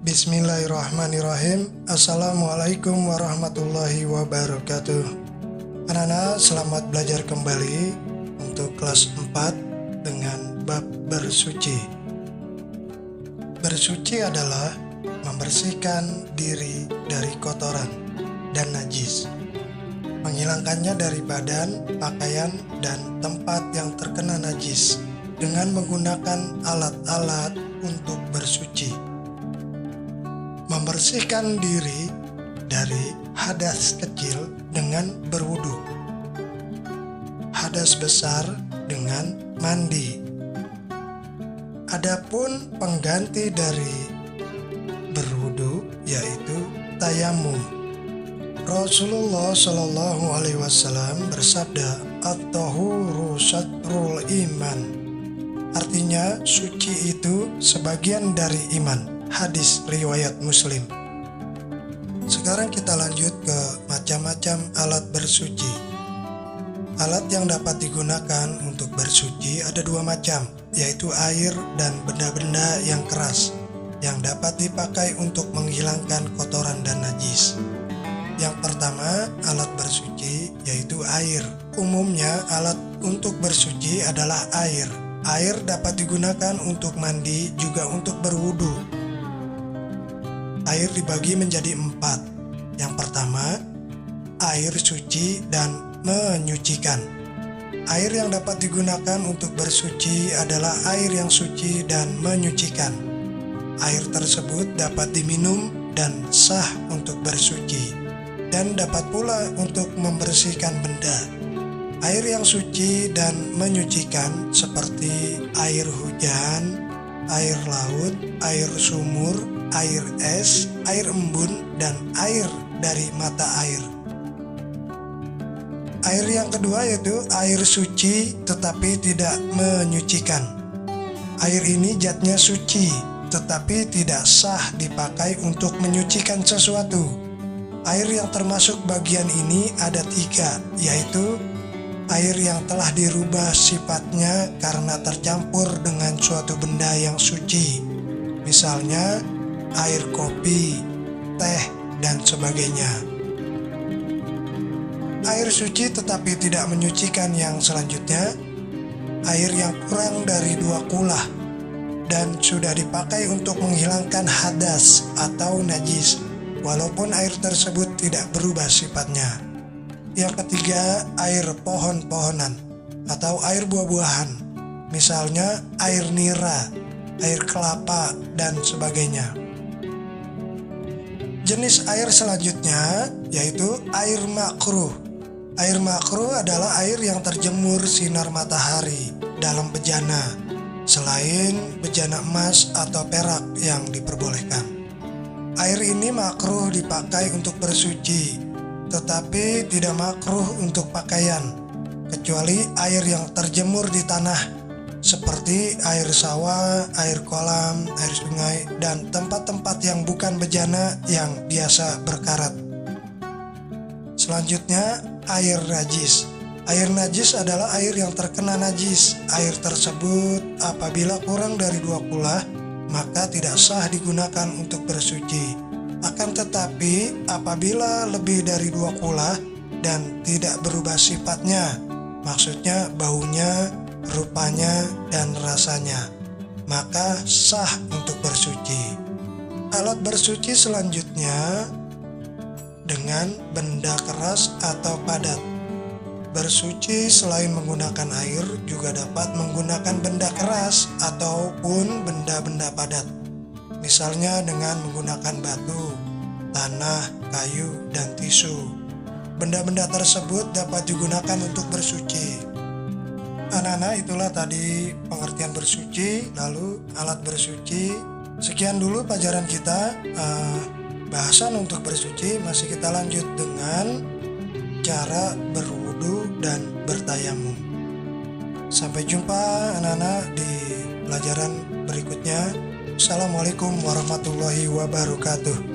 Bismillahirrahmanirrahim. Assalamualaikum warahmatullahi wabarakatuh. Anak-anak, selamat belajar kembali untuk kelas 4 dengan bab bersuci. Bersuci adalah membersihkan diri dari kotoran dan najis, menghilangkannya dari badan, pakaian, dan tempat yang terkena najis dengan menggunakan alat-alat untuk bersuci. Membersihkan diri dari hadas kecil dengan berwudu, hadas besar dengan mandi. Adapun pengganti dari berwudu yaitu tayamum. Rasulullah Shallallahu Alaihi Wasallam bersabda, "At-tahuru syatrul iman." Artinya suci itu sebagian dari iman. Hadis riwayat Muslim. Sekarang kita lanjut ke macam-macam alat bersuci. Alat yang dapat digunakan untuk bersuci ada dua macam, yaitu air dan benda-benda yang keras yang dapat dipakai untuk menghilangkan kotoran dan najis. Yang pertama, alat bersuci yaitu air. Umumnya alat untuk bersuci adalah air. Air dapat digunakan untuk mandi juga untuk berwudu. Air dibagi menjadi 4. Yang pertama, air suci dan menyucikan. Air yang dapat digunakan untuk bersuci adalah air yang suci dan menyucikan. Air tersebut dapat diminum dan sah untuk bersuci, dan dapat pula untuk membersihkan benda. Air yang suci dan menyucikan seperti air hujan, air laut, air sumur, air es, air embun, dan air dari mata air. Air yang kedua yaitu air suci tetapi tidak menyucikan. Air ini zatnya suci tetapi tidak sah dipakai untuk menyucikan sesuatu. Air yang termasuk bagian ini ada 3, yaitu air yang telah dirubah sifatnya karena tercampur dengan suatu benda yang suci, misalnya air kopi, teh, dan sebagainya. Air suci tetapi tidak menyucikan yang selanjutnya, air yang kurang dari 2 kulah dan sudah dipakai untuk menghilangkan hadas atau najis, walaupun air tersebut tidak berubah sifatnya. Yang ketiga, air pohon-pohonan atau air buah-buahan, misalnya air nira, air kelapa, dan sebagainya. Jenis air selanjutnya yaitu air makruh. Air makruh adalah air yang terjemur sinar matahari dalam bejana, selain bejana emas atau perak yang diperbolehkan. Air ini makruh dipakai untuk bersuci, tetapi tidak makruh untuk pakaian, kecuali air yang terjemur di tanah, seperti air sawah, air kolam, air sungai, dan tempat-tempat yang bukan bejana yang biasa berkarat. Selanjutnya, air najis. Air najis adalah air yang terkena najis. Air tersebut apabila kurang dari 2 kulah, maka tidak sah digunakan untuk bersuci. Akan tetapi, apabila lebih dari 2 kulah dan tidak berubah sifatnya, maksudnya baunya, rupanya, dan rasanya, maka sah untuk bersuci. Alat bersuci selanjutnya dengan benda keras atau padat. Bersuci selain menggunakan air juga dapat menggunakan benda keras ataupun benda-benda padat, misalnya dengan menggunakan batu, tanah, kayu, dan tisu. Benda-benda tersebut dapat digunakan untuk bersuci. Anak-anak, itulah tadi pengertian bersuci, lalu alat bersuci. Sekian dulu pelajaran kita. Bahasan untuk bersuci masih kita lanjut dengan cara berwudu dan bertayamum. Sampai jumpa anak-anak di pelajaran berikutnya. Assalamualaikum warahmatullahi wabarakatuh.